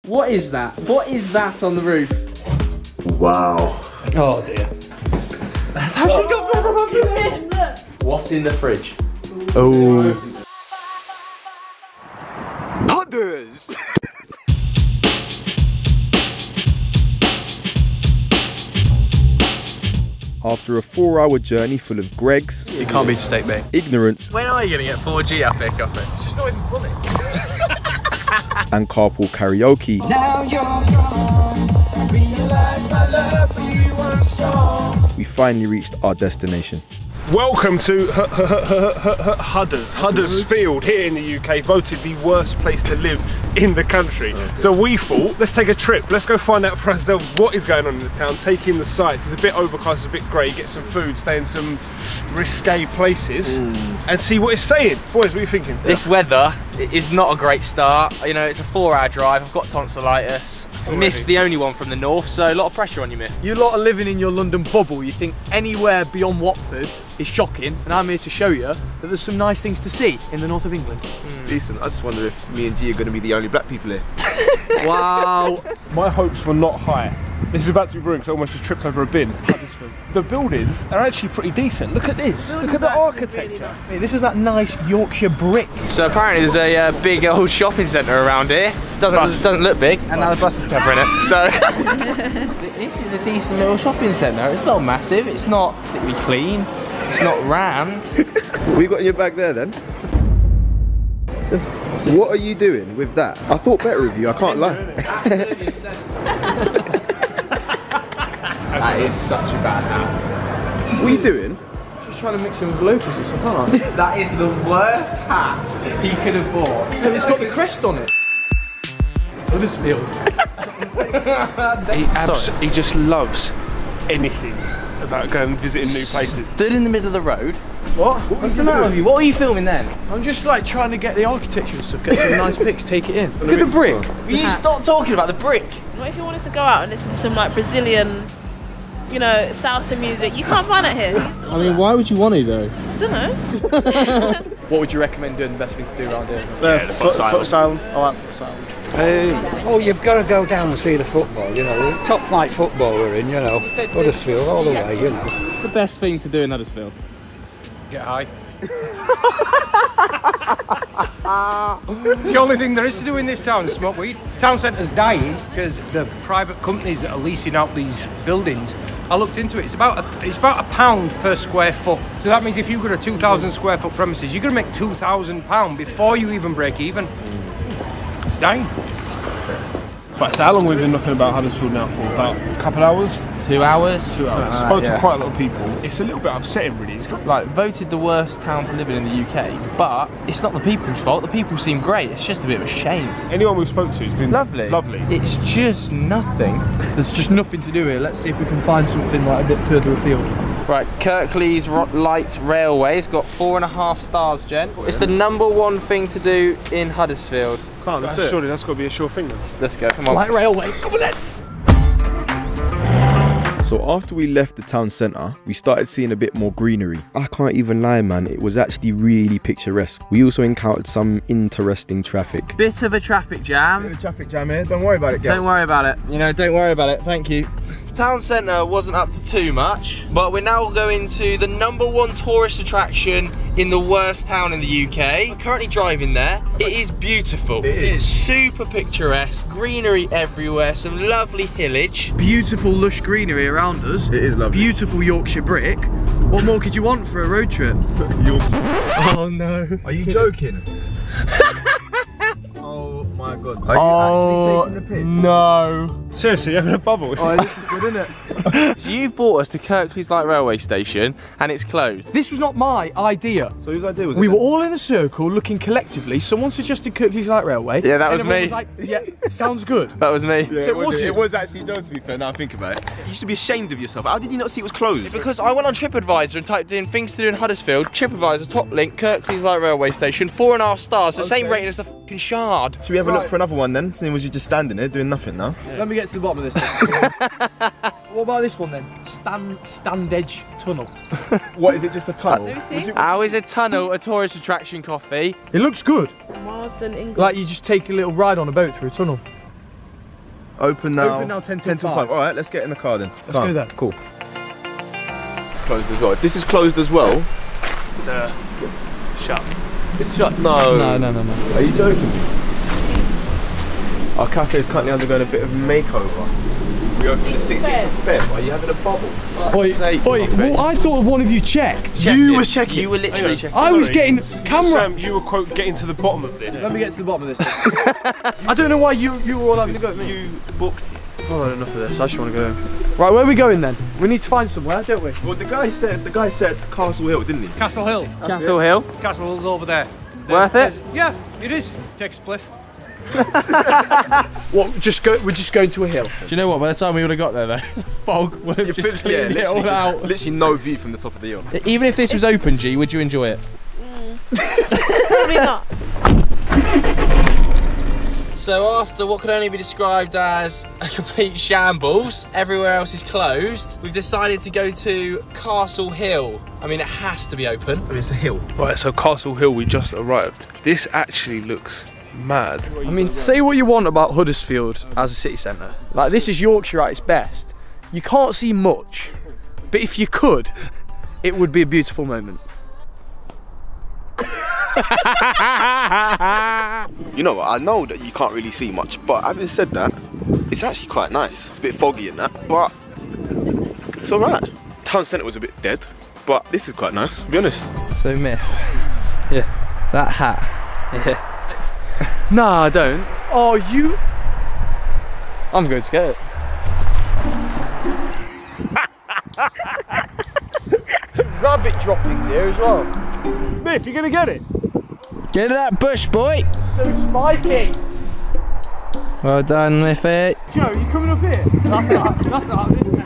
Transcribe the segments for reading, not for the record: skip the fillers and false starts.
What is that? What is that on the roof? Wow. Oh dear. That's how she got better up in it. What's in the fridge? Oh. Hudders! After a 4-hour journey full of Greg's, You can't beat a steak, mate. ignorance, When are you going to get 4G, I think, off it? It's just not even funny. and carpool karaoke, Now you're gone. Realize my love for you was strong. we finally reached our destination. Welcome to Huddersfield here in the UK, voted the worst place to live in the country. So we thought, let's take a trip. Let's go find out for ourselves what is going on in the town, take in the sights. It's a bit overcast, it's a bit grey, get some food, stay in some risque places and see what it's saying. Boys, what are you thinking? This weather is not a great start. You know, it's a 4-hour drive. I've got tonsillitis. Miff's the only one from the north, so a lot of pressure on you, Miff. You lot are living in your London bubble. You think anywhere beyond Watford is shocking, and I'm here to show you that there's some nice things to see in the north of England. Decent. I just wonder if me and G are going to be the only black people here. Wow. My hopes were not high. This is about to be ruined because I almost just tripped over a bin. The buildings are actually pretty decent. Look at this. Look at the architecture. Hey, this is that nice Yorkshire brick. So apparently there's a big old shopping centre around here. Doesn't look big, and now the bus is covering it. So this is a decent little shopping centre. It's not massive. It's not particularly clean. It's not rammed. What you got in your bag there then? What are you doing with that? I thought better of you, I can't lie. That is such a bad hat. What are you doing? Just trying to mix in with locals or something, aren't I? That is the worst hat he could have bought. It's got the crest on it. Oh, this deal. He just loves anything about going and visiting new places. Stood in the middle of the road. What? What's the matter with you? What were you filming then? I'm just like trying to get the architecture and stuff, get some nice pics, take it in. Look at the brick. Will you stop talking about the brick? What if you wanted to go out and listen to some like Brazilian, you know, salsa music? You can't find it here. I mean, why would you want to though? I don't know. What would you recommend doing the best thing to do around here? Foot asylum. I like foot asylum. Oh, you've got to go down and see the football, you know. Top flight football we're in, you know. Huddersfield all the way, you know. The best thing to do in Huddersfield. Get high. It's the only thing there is to do in this town is smoke weed. Town centre's dying because the private companies that are leasing out these buildings. I looked into it. It's about £1 per square foot. So that means if you've got a 2,000 square foot premises, you're going to make £2,000 before you even break even. It's dying. Right, so how long we've been looking about Huddersfield now for? About a couple hours? 2 hours. 2 hours. Spoke to quite a lot of people. It's a little bit upsetting, really. It's got, Like, voted the worst town to live in the UK, but it's not the people's fault. The people seem great. It's just a bit of a shame. anyone we've spoke to has been Lovely. Lovely. It's just nothing. There's just nothing to do here. Let's see if we can find something like a bit further afield. Right, Kirklees Light Railway's got 4.5 stars, Jen. It's the #1 thing to do in Huddersfield. Can't, let's do it. Surely that's got to be a sure thing then. Let's go, come on. Light railway, come on then. So after we left the town centre, we started seeing a bit more greenery. I can't even lie, man, it was actually really picturesque. We also encountered some interesting traffic. Bit of a traffic jam. Traffic jam here, don't worry about it, Don't worry about it. You know, don't worry about it. Thank you. Town centre wasn't up to too much, but we're now going to the #1 tourist attraction in the worst town in the UK. I'm currently driving there. It is beautiful. It is. It's super picturesque, greenery everywhere, some lovely hillage. Beautiful lush greenery around us. It is lovely. Beautiful Yorkshire brick. What more could you want for a road trip? Oh no. Are you joking? Oh my god. Are you actually taking the piss? No. Seriously, you're having a bubble. Oh, this is good, isn't it? So you've brought us to Kirklees Light Railway Station and it's closed. This was not my idea. So whose idea was it? We were all in a circle looking collectively. Someone suggested Kirklees Light Railway. Yeah, that was and everyone me. was like, yeah, sounds good. That was me. Yeah, So was it was actually Joe, to be fair, now I think about it. You should be ashamed of yourself. How did you not see it was closed? Because I went on TripAdvisor and typed in things to do in Huddersfield. TripAdvisor, top link, Kirklees Light Railway Station, 4.5 stars, the same rating as the f***ing Shard. Should we have a look for another one then? Seeing as you're just standing there doing nothing now. Let me get to the bottom of this. What about this one then? Standedge Tunnel. What, is it just a tunnel? How is a tunnel a tourist attraction, Coffee? It looks good. Marsden, England. Like you just take a little ride on a boat through a tunnel. Open now. Open now, 10 till 5. All right, let's get in the car then. Let's go there. Cool. It's closed as well. If this is closed as well, It's shut. it's shut. No. No. Are you joking? Our cafe is currently undergoing a bit of makeover. We opened the 16th of Feb. Are you having a bubble? Oi, well, I thought one of you checked. You was checking. You were literally checking. I was getting camera. Sam, you were quote getting to the bottom of this. Let me get to the bottom of this. I don't know why you were all having to go with me. You booked it. I've had enough of this. I just want to go home. Right, where are we going then? We need to find somewhere, don't we? Well, the guy said Castle Hill, didn't he? Castle Hill. Castle Hill. Castle Hill's over there. Worth it? Yeah, it is. Take a spliff. What? We're just going to a hill. Do you know what? By the time we would have got there, though, the fog would have just cleaned it all out. Literally no view from the top of the hill. Even if this was open, G, would you enjoy it? Probably not. So after what could only be described as a complete shambles, everywhere else is closed, we've decided to go to Castle Hill. I mean, it has to be open. I mean, it's a hill. Right, so Castle Hill, we just arrived. This actually looks mad. I mean, say what you want about Huddersfield as a city centre. Like, this is Yorkshire at its best. You can't see much, but if you could, it would be a beautiful moment. You know what, I know that you can't really see much, but having said that, it's actually quite nice. It's a bit foggy in that, but it's alright. Town centre was a bit dead, but this is quite nice, to be honest. So, Myth. Yeah. That hat. Yeah. Nah, I don't. Oh, you... I'm going to get it. Rabbit droppings here as well. Myth, you gonna get it? Get to that bush, boy. So spiky. Well done with it. Joe, you coming up here? That's not happening.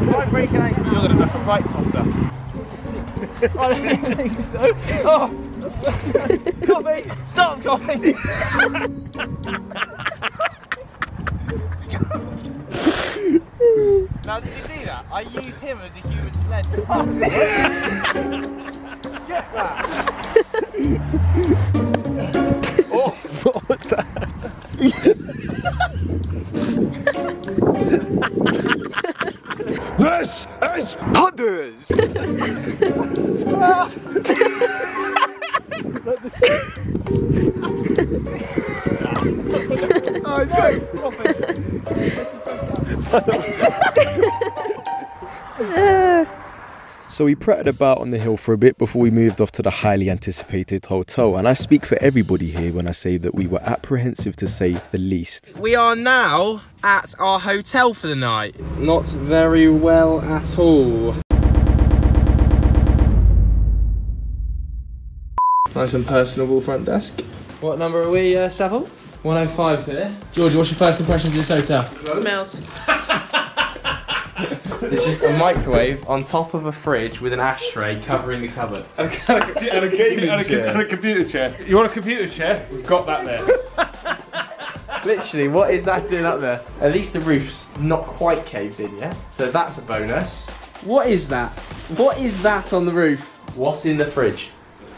Right breaking ankle. You're going to look a right tosser. I don't think so. Oh. Coffee! Stop, Coffee! Now, did you see that? I used him as a human sled. Get that! Oh, what was that? This is Hudders! Oh, no. So we pratted about on the hill for a bit before we moved off to the highly anticipated hotel, and I speak for everybody here when I say that we were apprehensive to say the least. We are now at our hotel for the night. Not very well at all. Nice and personable front desk. What number are we, Savile? 105's here. Georgie, what's your first impressions of this hotel? Smells. There's just a microwave on top of a fridge with an ashtray covering the cupboard. And a computer chair. You want a computer chair? We've got that there. Literally, what is that doing up there? At least the roof's not quite caved in yet, so that's a bonus. What is that? What is that on the roof? What's in the fridge?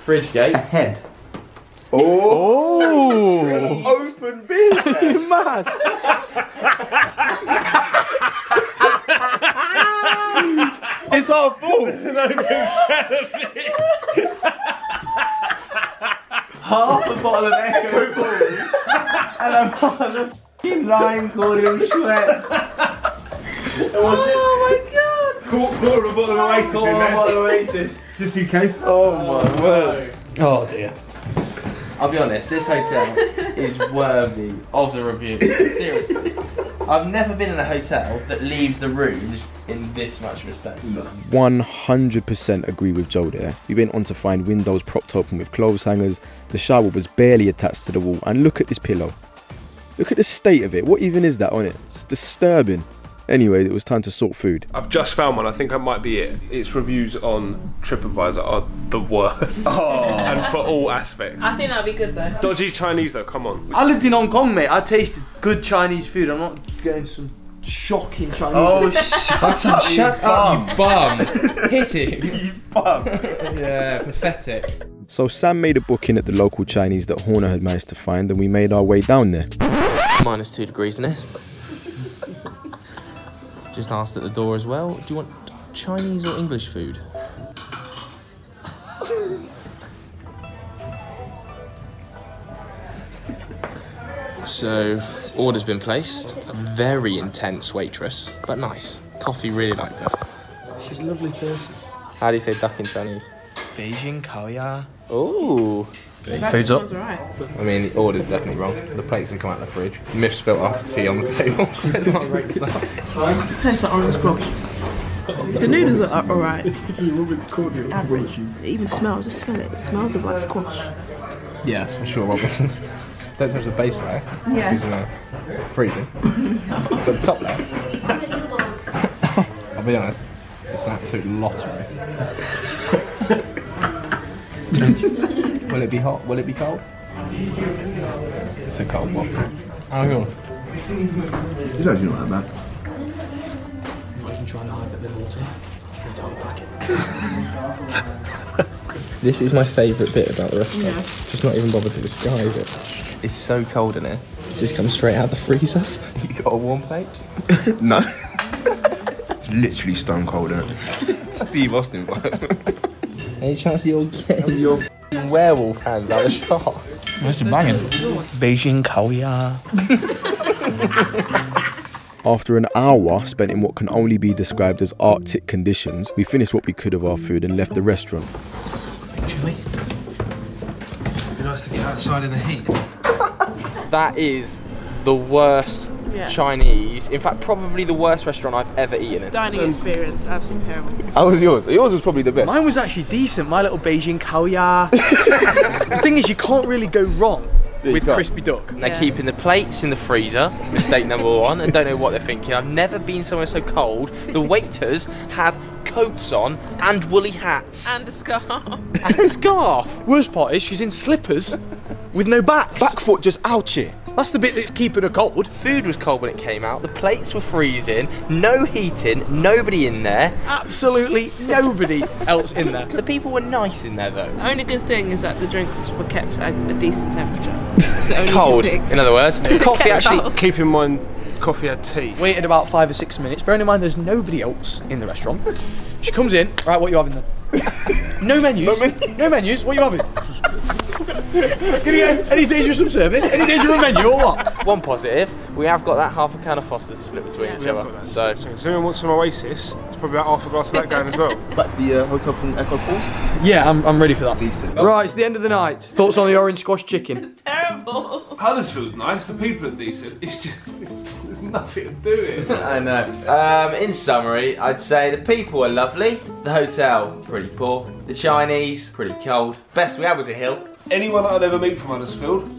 Fridge gate. A head. Oh! Open beer! Mad! It's our fault! Half a bottle of Echo Balls and a bottle of lime called Schweppes. Oh my god! Quarter of a bottle of Oasis in there. Oasis. Just in case. Oh my word. Oh dear. I'll be honest, this hotel is worthy of the review. Seriously. I've never been in a hotel that leaves the rooms in this much of a state. 100% agree with Joe there. We went on to find windows propped open with clothes hangers, the shower was barely attached to the wall, and look at this pillow. Look at the state of it, what even is that on it? It's disturbing. Anyway, it was time to sort food. I've just found one, I think that might be it. Its reviews on TripAdvisor are the worst. Oh. And for all aspects. I think that'd be good though. Dodgy Chinese though, come on. I lived in Hong Kong, mate. I tasted good Chinese food. I'm not getting some shocking Chinese food. Shut up, you bum. Hit it. You bum. Yeah, pathetic. So Sam made a booking at the local Chinese that Horner had managed to find, and we made our way down there. -2 degrees in it. Just asked at the door as well, do you want Chinese or English food? So, order's been placed. A very intense waitress, but nice. Coffee, really liked her. She's a lovely person. How do you say duck in Chinese? Beijing Kaoya. Ooh. Food's up. I mean, the order's definitely wrong. The plates have come out of the fridge. Miff spilt half the tea on the table. It's not regular. It tastes like orange squash. The noodles are alright. Average. It even smells, just smell it. It smells of like squash. Yes, for sure, Robinsons. Don't touch the base layer. Yeah. Freezing. But the top layer. I'll be honest, it's an absolute lottery. Will it be hot? Will it be cold? It's a cold one. How are you? It's actually not that bad. Not even trying to hide that they're water. Straight out the packet. This is my favourite bit about the restaurant. Yeah. Just not even bothered to disguise it. It's so cold in here. Does this come straight out the freezer? You got a warm plate? No. Literally stone cold, isn't it? Steve Austin vibes. Any chance you're getting your werewolf hands out of the shop? Where's the banging? Beijing Kaoya. After an hour spent in what can only be described as Arctic conditions, we finished what we could of our food and left the restaurant. Chilly. It'd be nice to get outside in the heat. That is the worst Chinese, in fact probably the worst restaurant I've ever eaten in. Dining experience, absolutely terrible. How was yours? Yours was probably the best. Mine was actually decent, my little Beijing Kaoya. The thing is, you can't really go wrong with crispy duck. They're keeping the plates in the freezer, mistake number one, and don't know what they're thinking. I've never been somewhere so cold. The waiters have coats on and woolly hats. And a scarf. And a scarf. Worst part is she's in slippers with no backs. Back foot just out here. That's the bit that's keeping her cold. Food was cold when it came out. The plates were freezing. No heating. Nobody in there. Absolutely nobody else in there. The people were nice in there though. The only good thing is that the drinks were kept at a decent temperature. That's the only Cold, good thing. in other words. Coffee actually. Keep in mind, coffee had tea. Waited about 5 or 6 minutes. Bearing in mind there's nobody else in the restaurant. She comes in. Right, what are you having then? No menus. No menus. What are you having? Any danger of some service? Any danger of a menu or what? One positive, we have got that half a can of Foster's split between each other. So anyone wants some Oasis, it's probably about half a glass of that going as well. Back to the hotel from Echo Falls? Yeah, I'm ready for that. Decent. Right, it's the end of the night. Thoughts on the orange squash chicken? Terrible. Huddersfield's nice, the people are decent, it's just, there's nothing to do here. I know. In summary, I'd say the people were lovely, the hotel pretty poor, the Chinese pretty cold. Best we had was a hill. Anyone that I'd ever meet from Huddersfield,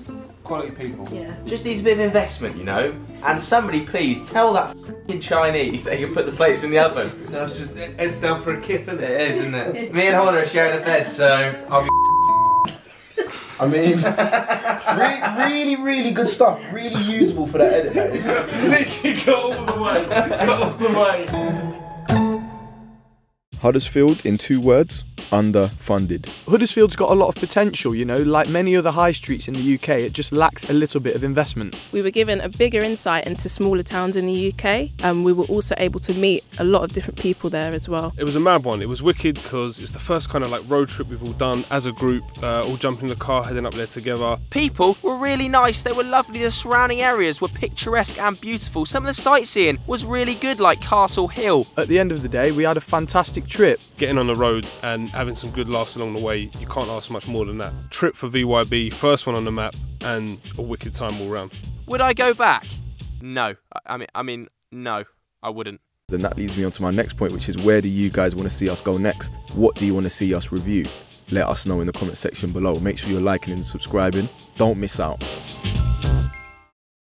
quality people. Yeah. Just needs a bit of investment, you know. And somebody please tell that f***ing Chinese they can put the plates in the oven. No, it's just heads down for a kip, isn't it? It is, isn't it? Me and Horner are sharing a bed, so I'll be I mean, really good stuff. Really usable for that edit, that is. Literally got all the way. Got all the way. Huddersfield, in 2 words, underfunded. Huddersfield's got a lot of potential, you know, like many other high streets in the UK, it just lacks a little bit of investment. We were given a bigger insight into smaller towns in the UK, and we were also able to meet a lot of different people there as well. It was a mad one. It was wicked because it's the first kind of like road trip we've all done as a group, all jumping in the car, heading up there together. People were really nice, they were lovely, the surrounding areas were picturesque and beautiful. Some of the sightseeing was really good, like Castle Hill. At the end of the day, we had a fantastic trip. Getting on the road and having some good laughs along the way, you can't ask much more than that. Trip for VYB, first one on the map, and a wicked time all round. Would I go back? No. I mean, no, I wouldn't. Then that leads me on to my next point, which is where do you guys want to see us go next? What do you want to see us review? Let us know in the comment section below. Make sure you're liking and subscribing. Don't miss out.